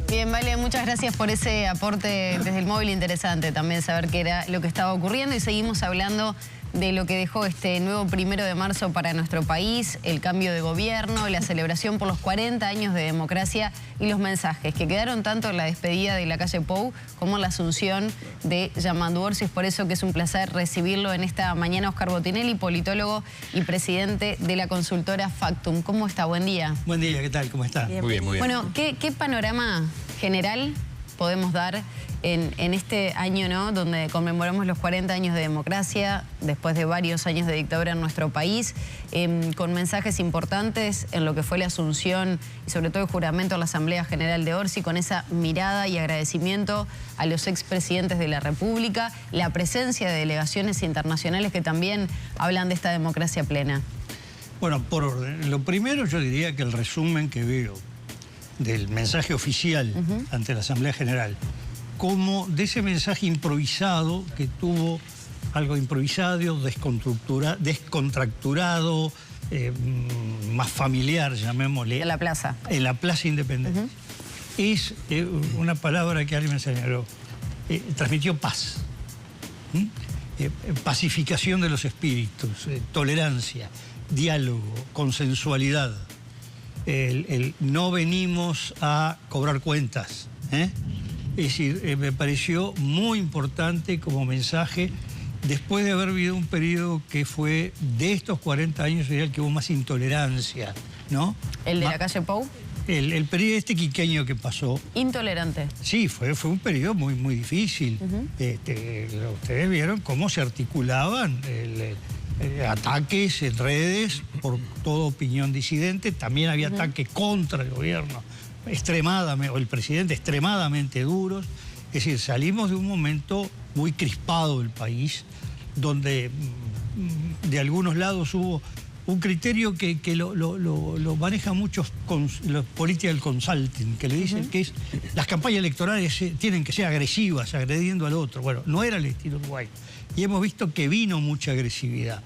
Bien, Vale, muchas gracias por ese aporte desde el móvil, interesante también saber qué era lo que estaba ocurriendo, y seguimos hablando de lo que dejó este nuevo 1 de marzo para nuestro país, el cambio de gobierno, la celebración por los 40 años de democracia y los mensajes que quedaron tanto en la despedida de la calle Pou como en la asunción de Yamandu Orsi. Es por eso que es un placer recibirlo en esta mañana. Oscar Botinelli, politólogo y presidente de la consultora Factum. ¿Cómo está? Buen día. Buen día, ¿qué tal? ¿Cómo está? Bien, muy bien, muy bien. Bueno, ¿qué panorama general podemos dar en este año, ¿no?, donde conmemoramos los 40 años de democracia, después de varios años de dictadura en nuestro país, con mensajes importantes en lo que fue la asunción y sobre todo el juramento a la Asamblea General de Orsi, con esa mirada y agradecimiento a los expresidentes de la República, la presencia de delegaciones internacionales que también hablan de esta democracia plena? Bueno, por orden. Lo primero yo diría que el resumen que veo del mensaje oficial ante la Asamblea General, como de ese mensaje improvisado que tuvo algo improvisado, descontracturado, más familiar, llamémosle. En la plaza. En la Plaza Independencia. Es una palabra que alguien me señaló. Transmitió paz. Pacificación de los espíritus, tolerancia, diálogo, consensualidad. No venimos a cobrar cuentas. Es decir, me pareció muy importante como mensaje, después de haber vivido un periodo que fue, de estos 40 años, sería el que hubo más intolerancia, ¿no? ¿El de la calle Pou? El periodo quiqueño que pasó. Intolerante. Sí, fue un periodo muy difícil. Ustedes vieron cómo se articulaban ataques en redes por toda opinión disidente. También había ataques contra el gobierno, o el presidente, extremadamente duros. Es decir, salimos de un momento muy crispado del país, donde de algunos lados hubo un criterio que lo maneja muchos los political consulting, que le dicen que las campañas electorales tienen que ser agresivas, agrediendo al otro. Bueno, no era el estilo Uruguay. Y hemos visto que vino mucha agresividad.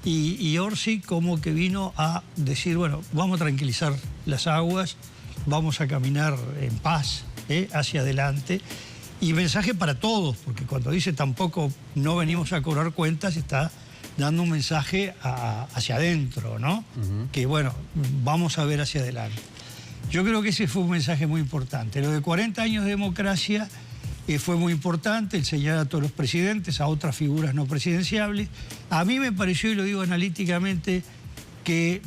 Y Orsi como que vino a decir, bueno, vamos a tranquilizar las aguas, vamos a caminar en paz hacia adelante. Y mensaje para todos, porque cuando dice tampoco no venimos a cobrar cuentas, está dando un mensaje hacia adentro, ¿no? Que bueno, vamos a ver hacia adelante. Yo creo que ese fue un mensaje muy importante. Lo de 40 años de democracia fue muy importante, el señalar a todos los presidentes, a otras figuras no presidenciables. A mí me pareció, y lo digo analíticamente, que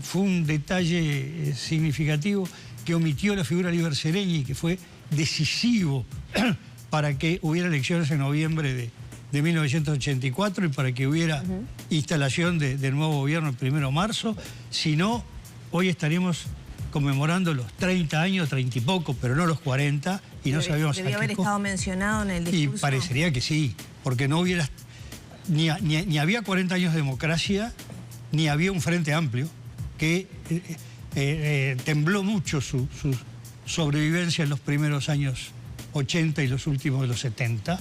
fue un detalle significativo que omitió la figura de Líber Seregni, que fue decisivo para que hubiera elecciones en noviembre de 1984 y para que hubiera instalación del nuevo gobierno el 1 de marzo. Si no, hoy estaríamos conmemorando los 30 años, 30 y poco, pero no los 40, y no sabíamos... ¿Debió haber estado mencionado en el discurso? Y parecería que sí, porque no hubiera... Ni había 40 años de democracia, ni había un frente amplio, que tembló mucho su sobrevivencia en los primeros años 80 y los últimos de los 70,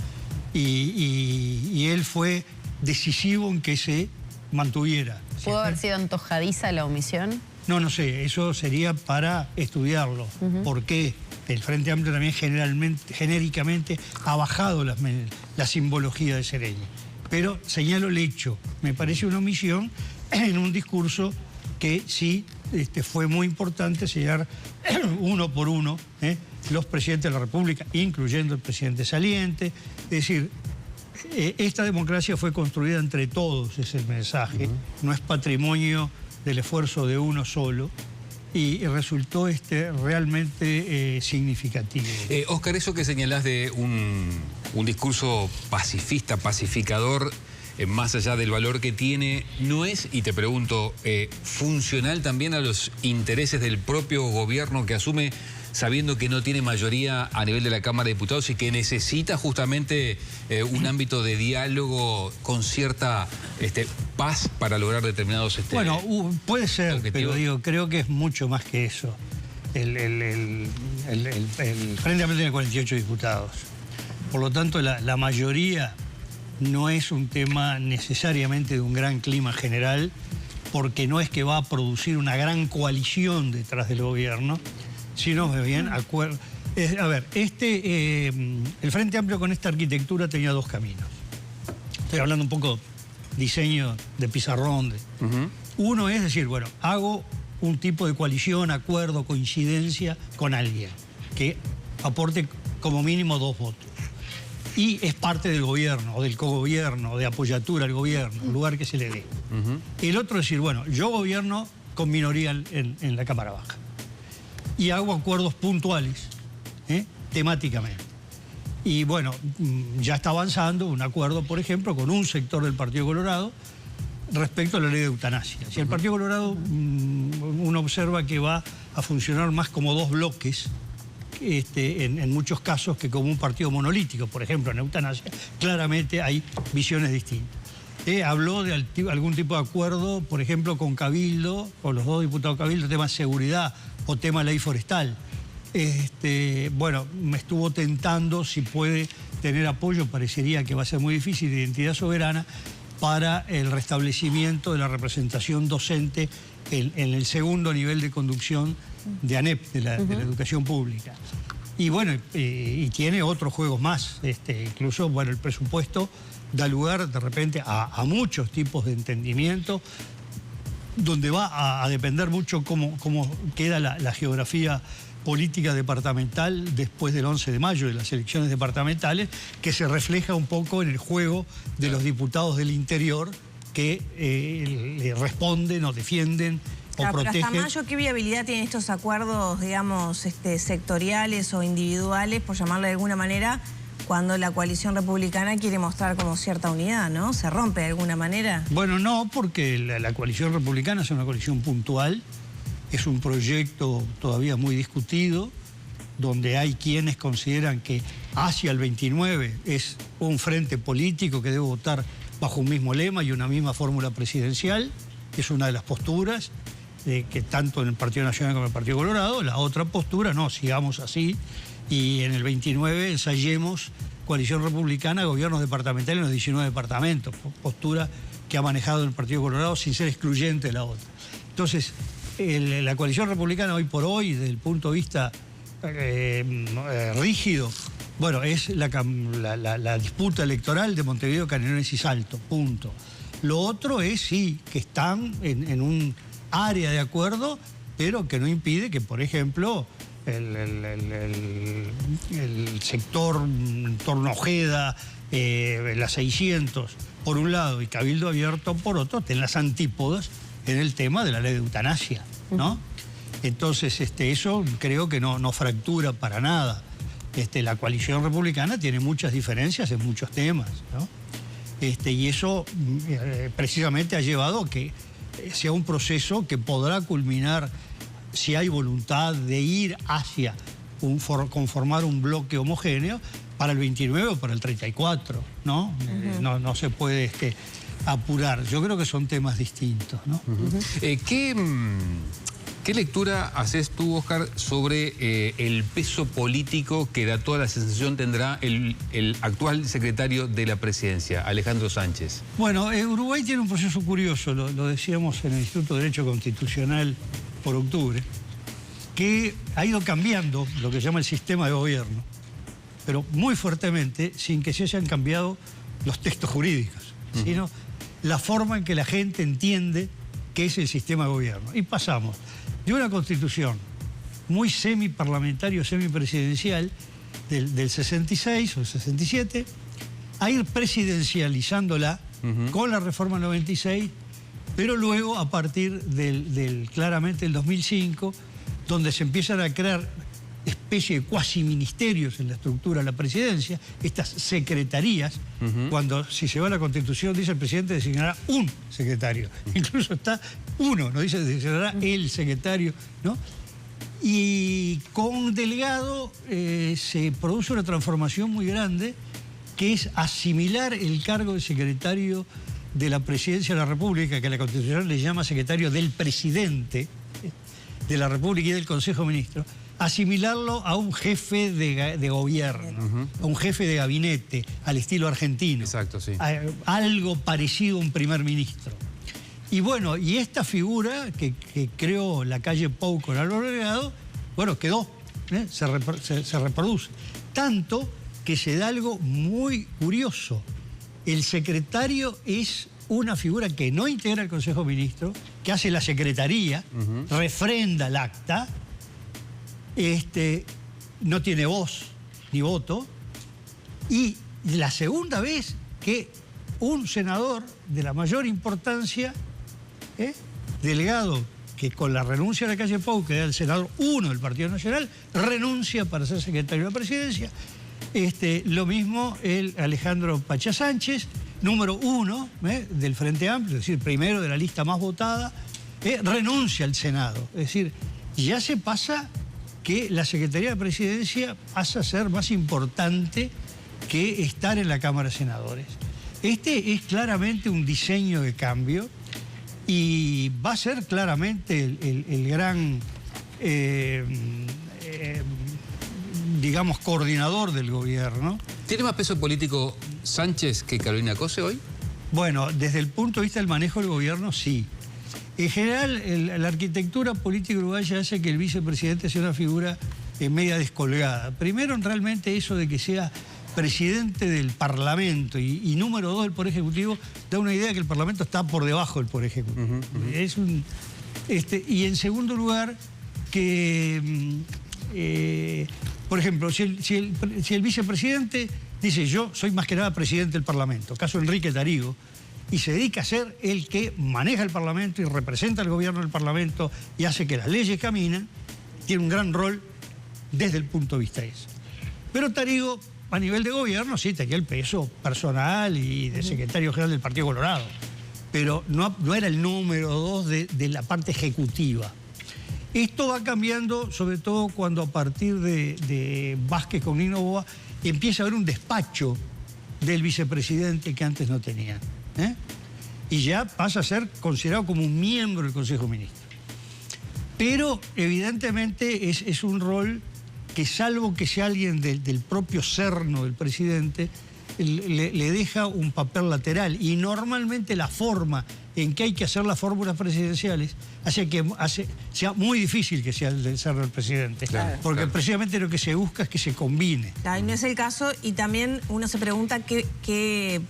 y él fue decisivo en que se mantuviera. ¿Pudo haber sido antojadiza la omisión? No sé, eso sería para estudiarlo. ¿Por qué? El Frente Amplio también genéricamente ha bajado la simbología de Seregni. Pero señalo el hecho, me parece una omisión en un discurso que sí fue muy importante señalar uno por uno los presidentes de la República, incluyendo el presidente saliente. Es decir, esta democracia fue construida entre todos, es el mensaje, no es patrimonio del esfuerzo de uno solo, y resultó realmente significativo. Oscar, eso que señalás de un discurso pacifista, pacificador, más allá del valor que tiene, ¿no es, y te pregunto, funcional también a los intereses del propio gobierno que asume, sabiendo que no tiene mayoría a nivel de la Cámara de Diputados y que necesita justamente un ámbito de diálogo con cierta paz para lograr determinados Bueno, puede ser, objetivos? Pero creo que es mucho más que eso. El Frente Amplio tiene 48 diputados. Por lo tanto, la mayoría no es un tema necesariamente de un gran clima general, porque no es que va a producir una gran coalición detrás del gobierno, Si no ve bien, acuerdo. A ver, el Frente Amplio con esta arquitectura tenía dos caminos. Estoy hablando un poco diseño de pizarrón. Uno es decir, bueno, hago un tipo de coalición, acuerdo, coincidencia con alguien que aporte como mínimo 2 votos. Y es parte del gobierno, o del cogobierno, o de apoyatura al gobierno, el lugar que se le dé. El otro es decir, bueno, yo gobierno con minoría en la Cámara Baja. Y hago acuerdos puntuales, temáticamente. Y bueno, ya está avanzando un acuerdo, por ejemplo, con un sector del Partido Colorado respecto a la ley de eutanasia. Si el Partido Colorado, uno observa que va a funcionar más como 2 bloques, en muchos casos, que como un partido monolítico. Por ejemplo, en eutanasia, claramente hay visiones distintas. Habló de algún tipo de acuerdo, por ejemplo, con Cabildo, con los 2 diputados de Cabildo, tema seguridad o tema ley forestal. Bueno, me estuvo tentando si puede tener apoyo, parecería que va a ser muy difícil, de identidad soberana, para el restablecimiento de la representación docente en el segundo nivel de conducción de ANEP, de la educación pública. Y bueno, y tiene otros juegos más. Incluso, bueno, el presupuesto da lugar de repente a muchos tipos de entendimiento, donde va a depender mucho cómo queda la geografía política departamental después del 11 de mayo, de las elecciones departamentales, que se refleja un poco en el juego de los diputados del interior que le responden o defienden o protegen. Pero hasta mayo, ¿qué viabilidad tienen estos acuerdos, digamos, sectoriales o individuales, por llamarlo de alguna manera, cuando la coalición republicana quiere mostrar como cierta unidad, ¿no? ¿Se rompe de alguna manera? Bueno, no, porque la coalición republicana es una coalición puntual. Es un proyecto todavía muy discutido, donde hay quienes consideran que hacia el 29 es un frente político que debe votar bajo un mismo lema y una misma fórmula presidencial. Es una de las posturas, que tanto en el Partido Nacional como en el Partido Colorado. La otra postura, no, sigamos así y en el 29 ensayemos coalición republicana, gobiernos departamentales en los 19 departamentos. Postura que ha manejado el Partido Colorado sin ser excluyente de la otra. Entonces, la coalición republicana hoy por hoy, desde el punto de vista rígido, bueno, es la disputa electoral de Montevideo, Canelones y Salto, punto. Lo otro es, sí, que están en un área de acuerdo, pero que no impide que, por ejemplo, el sector en torno a Ojeda, la 600, por un lado, y Cabildo Abierto, por otro, estén las antípodas en el tema de la ley de eutanasia, ¿no? Entonces, eso creo que no fractura para nada. La coalición republicana tiene muchas diferencias en muchos temas, ¿no? Y eso precisamente ha llevado a que sea un proceso que podrá culminar, si hay voluntad de ir hacia conformar un bloque homogéneo, para el 29 o para el 34, ¿no? No se puede apurar. Yo creo que son temas distintos, ¿no? ¿Qué lectura haces tú, Oscar, sobre el peso político que da toda la sensación tendrá el actual secretario de la Presidencia, Alejandro Sánchez? Bueno, Uruguay tiene un proceso curioso, lo decíamos en el Instituto de Derecho Constitucional por octubre, que ha ido cambiando lo que se llama el sistema de gobierno, pero muy fuertemente, sin que se hayan cambiado los textos jurídicos, sino la forma en que la gente entiende qué es el sistema de gobierno. Y pasamos de una constitución muy semiparlamentario, semipresidencial, del 66 o 67, a ir presidencializándola con la reforma 96, pero luego a partir claramente del 2005, donde se empiezan a crear especie de cuasi ministerios en la estructura de la presidencia, estas secretarías, cuando si se va a la Constitución dice el presidente designará un secretario, incluso está uno, no dice designará el secretario, ¿no? Y con Delgado se produce una transformación muy grande, que es asimilar el cargo de secretario de la Presidencia de la República, que la Constitución le llama secretario del presidente de la República y del Consejo de Ministros, asimilarlo a un jefe de gobierno, a un jefe de gabinete, al estilo argentino. Exacto, sí. Algo parecido a un primer ministro. Y bueno, y esta figura que creó la calle Pou con Álvaro Delgado Bueno, quedó, se reproduce. Tanto que se da algo muy curioso. El secretario es una figura que no integra el Consejo de Ministros, que hace la secretaría, refrenda el acta, no tiene voz ni voto, y la segunda vez que un senador de la mayor importancia, delegado, que con la renuncia de la calle Pou, que era el senador 1 del Partido Nacional, renuncia para ser secretario de la Presidencia. Lo mismo el Alejandro Pachá Sánchez, número 1 del Frente Amplio, es decir, primero de la lista más votada, renuncia al Senado. Es decir, ya se pasa que la Secretaría de Presidencia pasa a ser más importante que estar en la Cámara de Senadores. Es claramente un diseño de cambio y va a ser claramente el gran, digamos, coordinador del gobierno. ¿Tiene más peso político Sánchez que Carolina Cose hoy? Bueno, desde el punto de vista del manejo del gobierno, sí. En general, la arquitectura política uruguaya hace que el vicepresidente sea una figura media descolgada. Primero, realmente eso de que sea presidente del Parlamento y número 2 del Poder Ejecutivo da una idea de que el Parlamento está por debajo del Poder Ejecutivo. Y en segundo lugar, que, por ejemplo, si el vicepresidente dice yo soy más que nada presidente del Parlamento, caso Enrique Tarigo, y se dedica a ser el que maneja el Parlamento y representa al gobierno del Parlamento y hace que las leyes caminen, tiene un gran rol desde el punto de vista ese. Pero Tarigo, a nivel de gobierno, sí tenía el peso personal y de secretario general del Partido Colorado, pero no era el número 2 de la parte ejecutiva. Esto va cambiando, sobre todo cuando a partir de Vázquez con Nino Boa empieza a haber un despacho del vicepresidente que antes no tenía. Y ya pasa a ser considerado como un miembro del Consejo de Ministros. Pero evidentemente es un rol que, salvo que sea alguien del propio cerno del presidente, le deja un papel lateral. Y normalmente la forma en que hay que hacer las fórmulas presidenciales hace que sea muy difícil que sea el del cerno del presidente. Claro, porque precisamente lo que se busca es que se combine. Claro, y no es el caso, y también uno se pregunta qué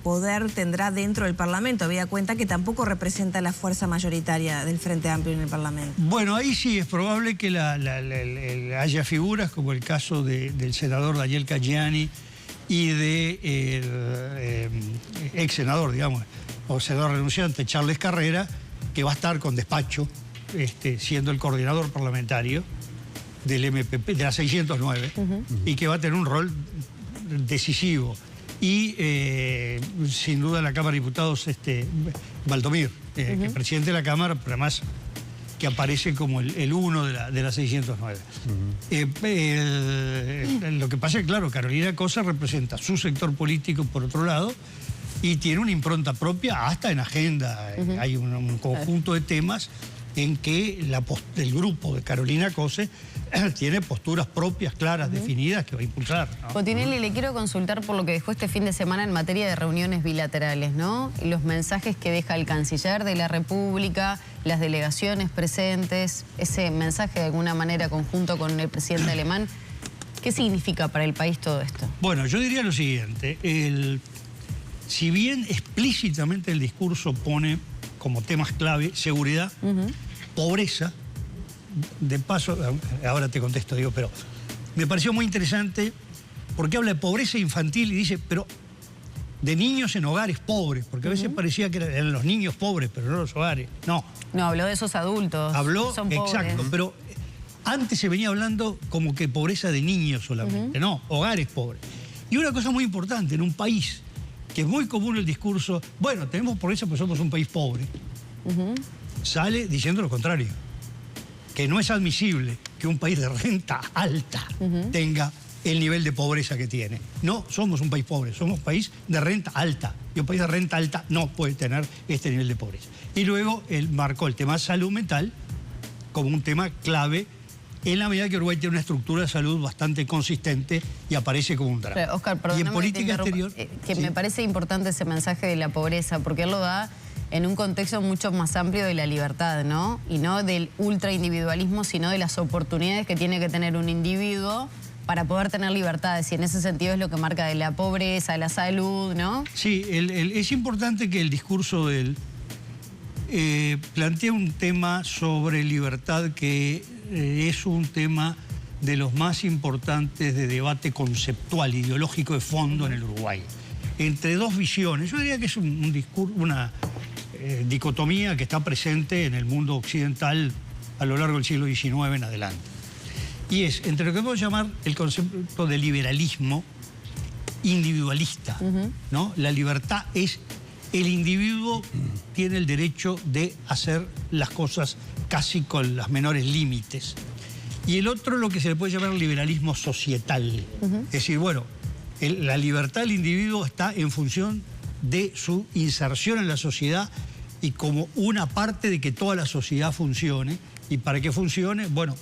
poder tendrá dentro del Parlamento, habida cuenta que tampoco representa la fuerza mayoritaria del Frente Amplio en el Parlamento. Bueno, ahí sí es probable que haya figuras como el caso del senador Daniel Caggiani y del ex senador, digamos, o senador renunciante Charles Carrera, que va a estar con despacho, siendo el coordinador parlamentario del MPP, de la 609, y que va a tener un rol decisivo. Y sin duda en la Cámara de Diputados, Valdomir, que es presidente de la Cámara, pero además que aparece como el 1 de la 609. Lo que pasa es que, claro, Carolina Cose representa su sector político por otro lado, y tiene una impronta propia hasta en agenda. Hay un conjunto de temas en que el grupo de Carolina Cose tiene posturas propias, claras, definidas, que va a impulsar, ¿no? Botinelli, le quiero consultar por lo que dejó este fin de semana en materia de reuniones bilaterales, ¿no? Y los mensajes que deja el canciller de la República, las delegaciones presentes, ese mensaje de alguna manera conjunto con el presidente alemán. ¿Qué significa para el país todo esto? Bueno, yo diría lo siguiente. Si bien explícitamente el discurso pone como temas clave seguridad, pobreza, de paso, ahora te contesto, digo, pero me pareció muy interesante porque habla de pobreza infantil y dice, pero de niños en hogares pobres, porque a veces parecía que eran los niños pobres, pero no los hogares. No. No, habló de esos adultos. Habló, que son pobres. exacto, pero antes se venía hablando como que pobreza de niños solamente, no, hogares pobres. Y una cosa muy importante, en un país que es muy común el discurso, bueno, tenemos pobreza porque somos un país pobre, sale diciendo lo contrario, que no es admisible que un país de renta alta tenga el nivel de pobreza que tiene. No somos un país pobre, somos un país de renta alta, y un país de renta alta no puede tener este nivel de pobreza. Y luego él marcó el tema salud mental como un tema clave, en la medida que Uruguay tiene una estructura de salud bastante consistente y aparece como un drama. Pero, Oscar, perdóname, y en política exterior... que sí, me parece importante ese mensaje de la pobreza, porque él lo da en un contexto mucho más amplio de la libertad, ¿no? Y no del ultraindividualismo, sino de las oportunidades que tiene que tener un individuo para poder tener libertades. Y en ese sentido es lo que marca de la pobreza, la salud, ¿no? Sí, es importante que el discurso de él plantea un tema sobre libertad que es un tema de los más importantes de debate conceptual, ideológico de fondo en el Uruguay. Entre dos visiones. Yo diría que es un discurso, una dicotomía que está presente en el mundo occidental a lo largo del siglo XIX en adelante. Y es entre lo que podemos llamar el concepto de liberalismo individualista, ¿no? La libertad es el individuo tiene el derecho de hacer las cosas casi con los menores límites. Y el otro lo que se le puede llamar liberalismo societal. Es decir, bueno, la libertad del individuo está en función de su inserción en la sociedad y como una parte de que toda la sociedad funcione. Y para que funcione, bueno,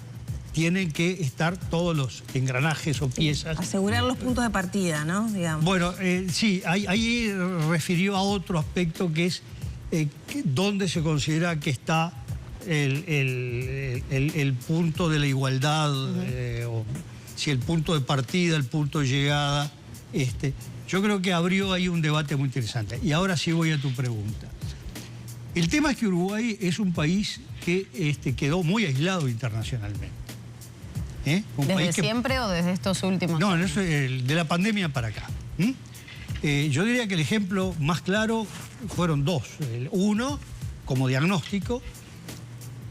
tienen que estar todos los engranajes o piezas. Asegurar los puntos de partida, ¿no? Digamos. Bueno, sí, ahí refirió a otro aspecto que es dónde se considera que está el punto de la igualdad, o si el punto de partida, el punto de llegada. Yo creo que abrió ahí un debate muy interesante. Y ahora sí voy a tu pregunta. El tema es que Uruguay es un país que quedó muy aislado internacionalmente. ¿Desde siempre o desde estos últimos años? No, eso es de la pandemia para acá. Yo diría que el ejemplo más claro fueron dos. Uno, como diagnóstico,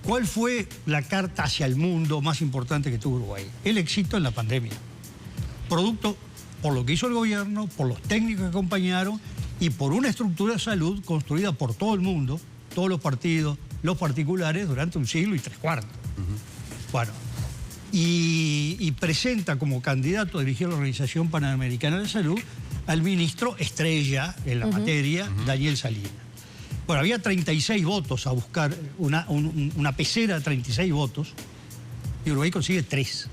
¿cuál fue la carta hacia el mundo más importante que tuvo Uruguay? El éxito en la pandemia. Producto por lo que hizo el gobierno, por los técnicos que acompañaron y por una estructura de salud construida por todo el mundo, todos los partidos, los particulares, durante 1 siglo y 3/4. Bueno, y presenta como candidato a dirigir la Organización Panamericana de Salud al ministro estrella en la materia, Daniel Salinas. Bueno, había 36 votos a buscar, una pecera de 36 votos, y Uruguay consigue 3.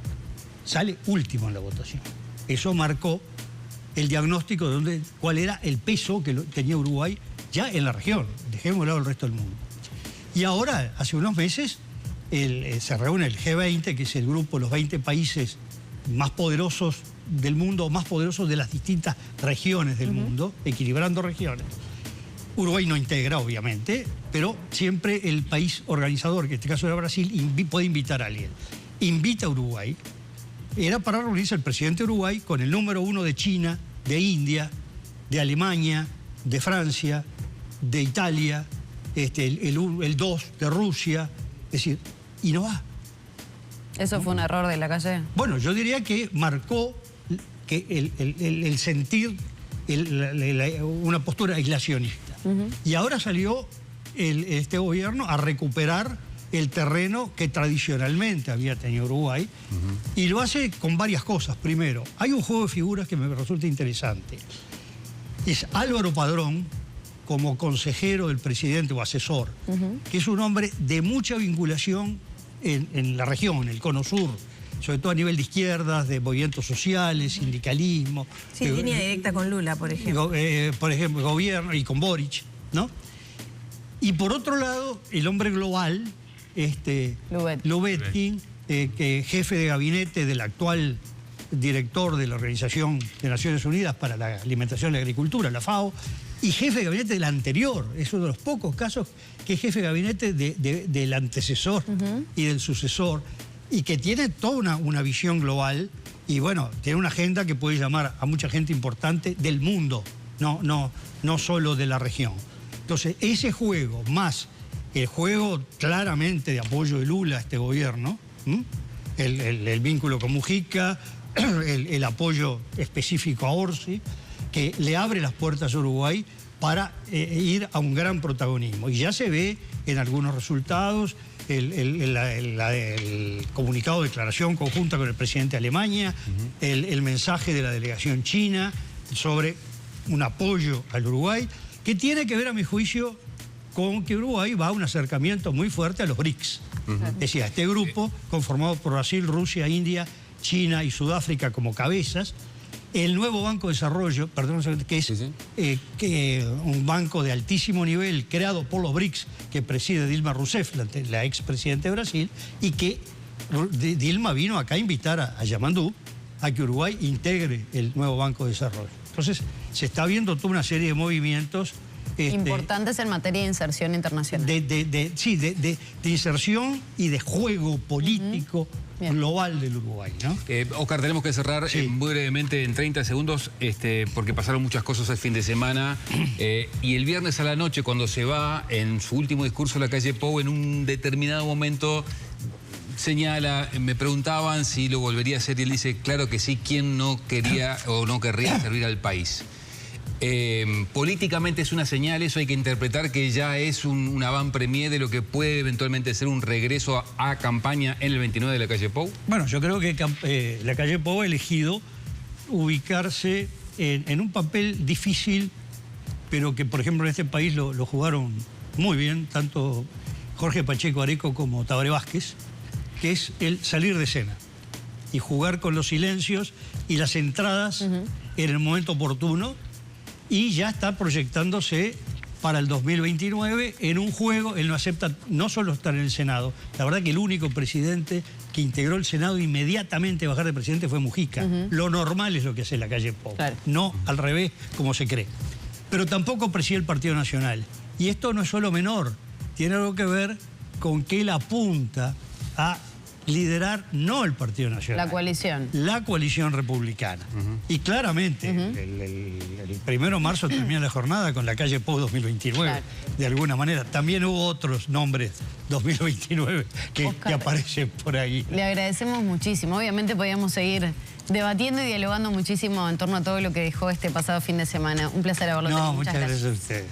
Sale último en la votación. Eso marcó el diagnóstico de cuál era el peso que tenía Uruguay ya en la región. Dejemos de lado el resto del mundo. Y ahora, hace unos meses, se reúne el G20, que es el grupo de los 20 países más poderosos del mundo, más poderosos de las distintas regiones del mundo, equilibrando regiones. Uruguay no integra, obviamente, pero siempre el país organizador, que en este caso era Brasil, puede invitar a alguien. Invita a Uruguay. Era para reunirse el presidente de Uruguay con el número 1 de China, de India, de Alemania, de Francia, de Italia, el 2 de Rusia, es decir, y no va. ¿Eso fue un error de la calle? Bueno, yo diría que marcó que el sentir una postura aislacionista. Y ahora salió este gobierno a recuperar el terreno que tradicionalmente había tenido Uruguay, y lo hace con varias cosas. Primero, hay un juego de figuras que me resulta interesante. Es Álvaro Padrón, como consejero del presidente o asesor, que es un hombre de mucha vinculación en la región, el Cono Sur, sobre todo a nivel de izquierdas, de movimientos sociales, sindicalismo. Sí, línea directa con Lula, por ejemplo. Por ejemplo, gobierno, y con Boric, ¿no? Y por otro lado, el hombre global, Lubetkin, jefe de gabinete del actual director de la Organización de Naciones Unidas para la Alimentación y la Agricultura, la FAO, y jefe de gabinete del anterior. Es uno de los pocos casos que es jefe de gabinete del antecesor y del sucesor, y que tiene toda una visión global, y bueno, tiene una agenda que puede llamar a mucha gente importante del mundo, no solo de la región. Entonces, ese juego, más el juego claramente de apoyo de Lula a este gobierno, el vínculo con Mujica, el apoyo específico a Orsi, que le abre las puertas a Uruguay para ir a un gran protagonismo. Y ya se ve en algunos resultados el comunicado de declaración conjunta con el presidente de Alemania, el mensaje de la delegación china sobre un apoyo al Uruguay, que tiene que ver, a mi juicio, con que Uruguay va a un acercamiento muy fuerte a los BRICS. Es decir, a este grupo conformado por Brasil, Rusia, India, China y Sudáfrica como cabezas, El nuevo Banco de Desarrollo, perdón, que es un banco de altísimo nivel creado por los BRICS, que preside Dilma Rousseff, la expresidenta de Brasil, y que Dilma vino acá a invitar a Yamandú a que Uruguay integre el nuevo Banco de Desarrollo. Entonces, se está viendo toda una serie de movimientos importantes en materia de inserción internacional. De inserción y de juego político global del Uruguay, ¿no? Oscar, tenemos que cerrar muy brevemente en 30 segundos, porque pasaron muchas cosas el fin de semana. Y el viernes a la noche, cuando se va en su último discurso a la calle Pou, en un determinado momento señala, me preguntaban si lo volvería a hacer y él dice, claro que sí, ¿quién no quería o no querría servir al país? Políticamente es una señal, eso hay que interpretar que ya es un avant-premier de lo que puede eventualmente ser un regreso a campaña en el 29 de la calle Pou. Bueno, yo creo que la calle Pou ha elegido ubicarse en un papel difícil, pero que, por ejemplo, en este país lo jugaron muy bien, tanto Jorge Pacheco Areco como Tabaré Vázquez, que es el salir de escena y jugar con los silencios y las entradas en el momento oportuno, y ya está proyectándose para el 2029 en un juego. Él no acepta no solo estar en el Senado, la verdad que el único presidente que integró el Senado inmediatamente bajar de presidente fue Mujica. Lo normal es lo que hace la calle Pou, no al revés como se cree. Pero tampoco preside el Partido Nacional. Y esto no es solo menor, tiene algo que ver con que él apunta a liderar no el Partido Nacional. La coalición. La coalición republicana. Y claramente, el 1 de marzo termina la jornada con la calle Pou 2029, de alguna manera. También hubo otros nombres 2029 que aparecen por ahí. Le agradecemos muchísimo. Obviamente podíamos seguir debatiendo y dialogando muchísimo en torno a todo lo que dejó este pasado fin de semana. Un placer haberlo tenido. Muchas gracias a ustedes.